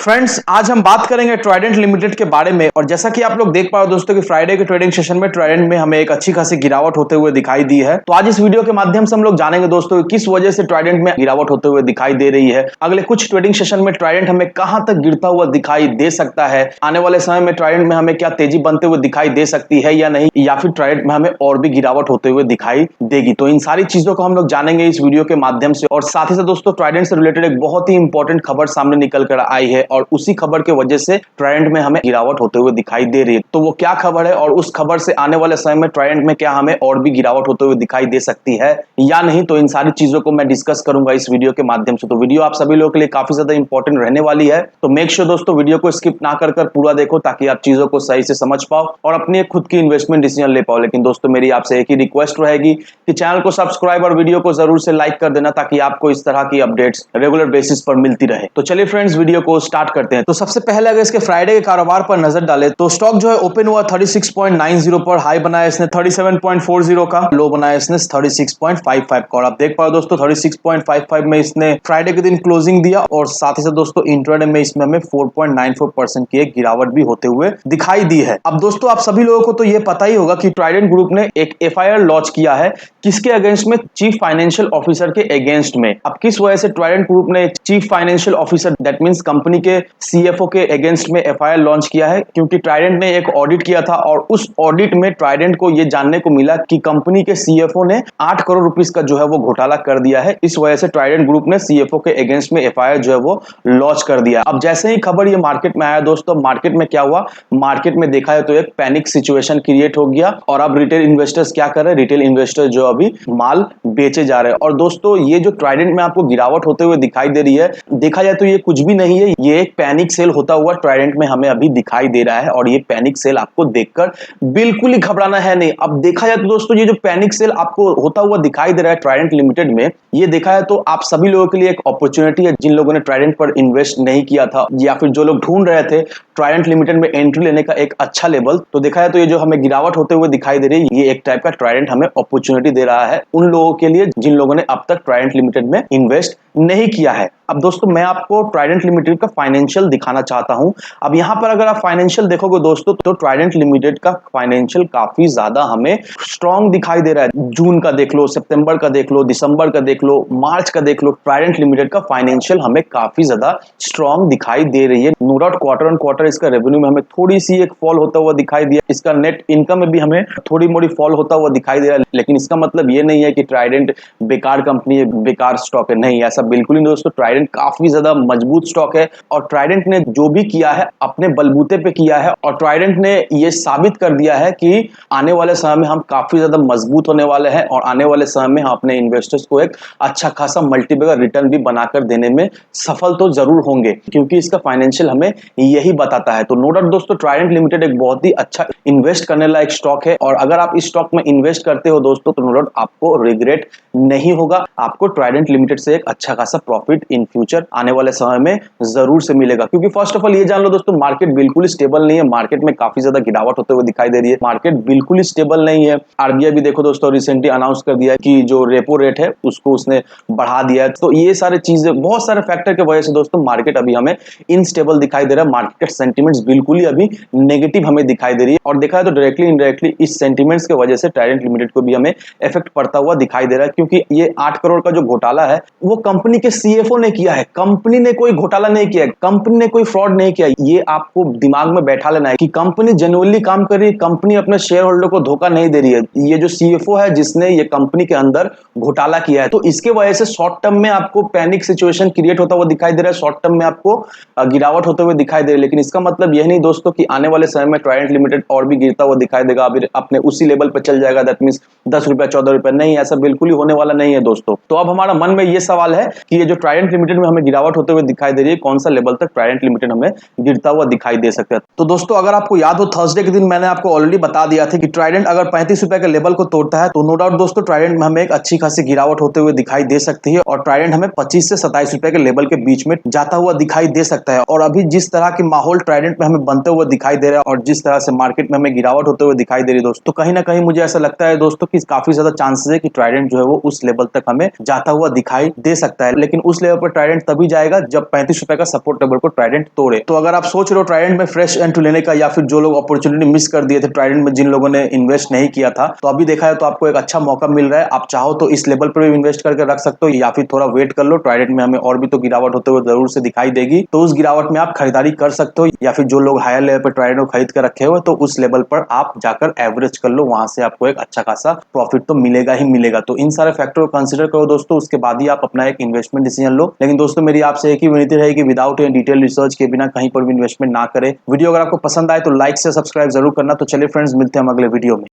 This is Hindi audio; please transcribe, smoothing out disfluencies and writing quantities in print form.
फ्रेंड्स, आज हम बात करेंगे ट्राइडेंट लिमिटेड के बारे में। और जैसा कि आप लोग देख पा रहे हो दोस्तों कि फ्राइडे के ट्रेडिंग सेशन में ट्राइडेंट में हमें एक अच्छी खासी गिरावट होते हुए दिखाई दी है। तो आज इस वीडियो के माध्यम से हम लोग जानेंगे दोस्तों कि किस वजह से ट्राइडेंट में गिरावट होते हुए दिखाई दे रही है। अगले कुछ ट्रेडिंग सेशन में ट्राइडेंट हमें कहां तक गिरता हुआ दिखाई दे सकता है, आने वाले समय में ट्राइडेंट में हमें क्या तेजी बनते हुए दिखाई दे सकती है या नहीं, या फिर ट्राइडेंट में हमें और भी गिरावट होते हुए दिखाई देगी। तो इन सारी चीजों को हम लोग जानेंगे इस वीडियो के माध्यम से। और साथ ही साथ दोस्तों ट्राइडेंट से रिलेटेड एक बहुत ही इंपॉर्टेंट खबर सामने निकल कर आई है और उसी खबर के वजह से ट्राइडेंट में हमें गिरावट होते हुए दिखाई दे रही है। तो वो क्या खबर है और उस खबर से आने वाले समय में ट्राइडेंट में क्या हमें और भी गिरावट होते हुए दिखाई दे सकती है या नहीं, तो इन सारी चीजों को मैं डिस्कस करूंगा इस वीडियो के माध्यम से। तो वीडियो आप सभी लोगों के लिए काफी ज्यादा इंपॉर्टेंट रहने वाली है, तो मेक श्योर दोस्तों वीडियो को स्किप ना कर पूरा देखो ताकि आप चीजों को सही से समझ पाओ और अपनी खुद की इन्वेस्टमेंट डिसीजन ले पाओ। लेकिन दोस्तों मेरी आपसे एक ही रिक्वेस्ट रहेगी कि चैनल को सब्सक्राइब और वीडियो को जरूर से लाइक कर देना ताकि आपको इस तरह की अपडेट्स रेगुलर बेसिस पर मिलती रहे। तो चलिए फ्रेंड्स वीडियो को स्टार्ट करते हैं। तो सबसे पहले अगर इसके फ्राइडे के कारोबार पर नजर डाले तो स्टॉक जो है ओपन हुआ 36.90 पर, हाई बनाया इसने 37.40 का, लो बनाया इसने 36.55 का। और आप देख पाओ दोस्तों 36.55 में इसने फ्राइडे के दिन क्लोजिंग दिया और साथ ही साथ दोस्तों इंट्राडे में इसमें हमें 4.94% की एक गिरावट भी होते हुए दिखाई दी है। अब दोस्तों आप सभी लोगों को तो ये पता ही होगा कि ट्राइडेंट ग्रुप ने एक एफआईआर लॉन्च किया है, किसके अगेंस्ट में? चीफ फाइनेंशियल ऑफिसर के अगेंस्ट में। अब किस वजह से ट्राइडेंट ग्रुप ने chief financial officer that means company के सीएफओ के अगेंस्ट में एफआईआर लॉन्च किया है? क्योंकि ट्राइडेंट ने एक ऑडिट किया था और उस ऑडिट में ट्राइडेंट को यह जानने को मिला कि कंपनी के सीएफओ ने 8 करोड़ रुपीस का जो है वो घोटाला कर दिया है। इस वजह से ट्राइडेंट ग्रुप ने सीएफओ के अगेंस्ट में एफआईआर जो है वो लॉन्च कर दिया। अब जैसे ही खबर ये मार्केट में आया दोस्तों, मार्केट में क्या हुआ? मार्केट में देखा है तो एक पैनिक सिचुएशन क्रिएट हो गया और अब रिटेल इन्वेस्टर्स क्या कर रहे हैं? रिटेल इन्वेस्टर्स जो अभी माल बेचे जा रहे हैं। और दोस्तों ये जो ट्राइडेंट में आपको गिरावट होते हुए दिखाई दे रही है, देखा जाए तो ये कुछ भी नहीं है, ये एक पैनिक सेल होता हुआ ट्राइडेंट में हमें अभी दिखाई दे रहा है। और ये पैनिक सेल आपको देखकर बिल्कुल ही घबराना है नहीं। अब देखा जाए तो दोस्तों ये जो पैनिक सेल आपको होता हुआ दिखाई दे रहा है ट्राइडेंट लिमिटेड में, ये देखा जाए तो आप सभी लोगों के लिए एक अपॉर्चुनिटी है जिन लोगों ने ट्राइडेंट पर इन्वेस्ट नहीं किया था या फिर जो लोग ढूंढ रहे थे ट्राइडेंट लिमिटेड में एंट्री लेने का एक अच्छा लेवल। तो देखा जाए तो ये जो हमें गिरावट होते हुए दिखाई दे रही है, ये एक टाइप का ट्राइडेंट हमें अपॉर्चुनिटी दे रहा है उन लोगों के लिए जिन लोगों ने अब तक ट्राइडेंट लिमिटेड में इन्वेस्ट नहीं किया है। अब दोस्तों मैं आपको ट्राइडेंट लिमिटेड का फाइनेंशियल दिखाना चाहता हूं। अब यहां पर अगर आप फाइनेंशियल देखोगे दोस्तों तो ट्राइडेंट लिमिटेड का फाइनेंशियल काफी ज्यादा हमें स्ट्रॉन्ग दिखाई दे रहा है। जून का देख लो, सितंबर का देख लो, दिसंबर का देख लो, मार्च का देख लो, ट्राइडेंट लिमिटेड का फाइनेंशियल हमें काफी ज्यादा स्ट्रॉन्ग दिखाई दे रही है। No doubt quarter on quarter इसका रेवेन्यू में हमें थोड़ी सी एक फॉल होता हुआ दिखाई दिया, इसका नेट इनकम में भी हमें थोड़ी मोड़ी फॉल होता हुआ दिखाई दे रहा है। लेकिन इसका मतलब ये नहीं है कि ट्राइडेंट बेकार कंपनी है, बेकार स्टॉक है, नहीं, ऐसा बिल्कुल नहीं दोस्तों। ट्राइडेंट काफी ज्यादा मजबूत स्टॉक है और ट्राइडेंट ने जो भी किया है अपने बलबूते पे किया है और ट्राइडेंट ने ये साबित कर दिया है कि आने वाले समय में हम काफी ज्यादा मजबूत होने वाले हैं और आने वाले समय में हम अपने इन्वेस्टर्स को एक अच्छा खासा मल्टीबैगर रिटर्न भी बनाकर देने में सफल तो जरूर होंगे, क्योंकि इसका फाइनेंशियल हमें यही बताता है। तो नो डाउट दोस्तों ट्राइडेंट लिमिटेड एक बहुत ही अच्छा इन्वेस्ट करने लायक स्टॉक है और अगर आप इस स्टॉक में इन्वेस्ट करते हो दोस्तों तो नो डाउट आपको रिग्रेट नहीं होगा, आपको ट्राइडेंट लिमिटेड से एक अच्छा खासा प्रॉफिट इन फ्यूचर आने वाले समय में जरूर से मिलेगा। क्योंकि फर्स्ट ऑफ ऑल ये जान लो दोस्तों मार्केट बिल्कुल ही स्टेबल नहीं है, मार्केट में काफी ज्यादा गिरावट होते हुए दिखाई दे रही है, मार्केट बिल्कुल ही स्टेबल नहीं है। आरबीआई भी देखो दोस्तों रिसेंटली अनाउंस कर दिया है कि जो रेपो रेट है उसको उसने बढ़ा दिया है। तो ये सारे चीजें बहुत सारे फैक्टर की वजह से दोस्तों मार्केट अभी हमें इनस्टेबल दिखाई दे रहा है, मार्केट सेंटिमेंट्स बिल्कुल ही अभी नेगेटिव हमें दिखाई दे रही है। और देखा है तो डायरेक्टली इनडायरेक्टली इस सेंटिमेंट्स की वजह से ट्राइडेंट लिमिटेड को भी हमें इफेक्ट पड़ता हुआ दिखाई दे रहा है, क्योंकि ये 8 करोड़ का जो घोटाला है वो कंपनी के सीएफओ ने किया है। कंपनी ने कोई घोटाला नहीं किया है, कंपनी ने कोई फ्रॉड नहीं किया। ये आपको दिमाग में बैठा लेना है कि कंपनी जेन्युइनली काम कर रही है, कंपनी अपने शेयर होल्डर को धोखा नहीं दे रही है। ये जो सीएफओ है जिसने ये कंपनी के अंदर घोटाला किया है, तो इसके वजह से शॉर्ट टर्म में आपको पैनिक सिचुएशन क्रिएट होता हुआ दिखाई दे रहा है, शॉर्ट टर्म में आपको गिरावट होते हुए दिखाई दे रही है। लेकिन इसका मतलब यह नहीं दोस्तों कि आने वाले समय में ट्राइडेंट लिमिटेड और भी गिरता हुआ दिखाई देगा, अभी अपने उसी लेवल पर चल जाएगा, दैट मींस 10 रुपया 14 रुपया, नहीं, ऐसा बिल्कुल ही होने वाला नहीं है दोस्तों। तो अब हमारा मन में यह सवाल है कि ये जो ट्राइडेंट लिमिटेड में हमें गिरावट होते हुए दिखाई दे रही है, कौन सा लेवल तक ट्राइडेंट लिमिटेड हमें गिरता हुआ दिखाई दे सकता है। तो दोस्तों अगर आपको याद हो थर्सडे के दिन मैंने आपको ऑलरेडी बता दिया था कि ट्राइडेंट अगर 35 रुपए के लेवल को तोड़ता है तो नो डाउट दोस्तों ट्राइडेंट में हमें एक अच्छी खासी गिरावट होते हुए दिखाई दे सकती है और ट्राइडेंट हमें 25 से 27 रुपए के लेवल के बीच में जाता हुआ दिखाई दे सकता है। और अभी जिस तरह की माहौल ट्राइडेंट में हमें बनते हुए दिखाई दे रहा है और जिस तरह से मार्केट में हमें गिरावट होते हुए दिखाई दे रही है दोस्तों, कहीं ना कहीं मुझे ऐसा लगता है दोस्तों कि काफी ज्यादा चांसेस है कि ट्राइडेंट जो है वो उस लेवल तक हमें जाता हुआ दिखाई दे सकता सकता है, लेकिन उस लेवल पर ट्राइडेंट तभी जाएगा जब 35 रुपए का सपोर्ट लेवल को ट्राइडेंट तोड़े। तो अगर आप सोच रहे हो ट्राइडेंट में फ्रेश एंट्री लेने का, या फिर जो लोग अपॉर्चुनिटी मिस कर दिए थे ट्राइडेंट में, जिन लोगों ने इन्वेस्ट नहीं किया था, तो अभी देखा है तो आपको एक अच्छा मौका मिल रहा है। आप चाहो तो इस लेवल पर भी इन्वेस्ट करके रख सकते हो, या फिर थोड़ा वेट कर लो। ट्राइडेंट में हमें और भी तो गिरावट होते हुए जरूर से दिखाई देगी, तो उस गिरावट में आप खरीदारी कर सकते हो। या फिर जो लोग हायर लेवल पर ट्राइडेंट को खरीद कर रखे हो, तो उस लेवल पर आप जाकर एवरेज कर लो, वहां से आपको एक अच्छा खासा प्रॉफिट तो मिलेगा ही मिलेगा। तो इन सारे फैक्टर को कंसीडर करो दोस्तों, उसके बाद ही आप अपना एक इन्वेस्टमेंट डिसीजन लो। लेकिन दोस्तों मेरी आपसे एक ही विनती रहेगी, विदाउट एनी डिटेल रिसर्च के बिना कहीं पर भी इन्वेस्टमेंट ना करें। वीडियो अगर आपको पसंद आए तो लाइक से सब्सक्राइब जरूर करना। तो चलिए फ्रेंड्स, मिलते हैं हम अगले वीडियो में।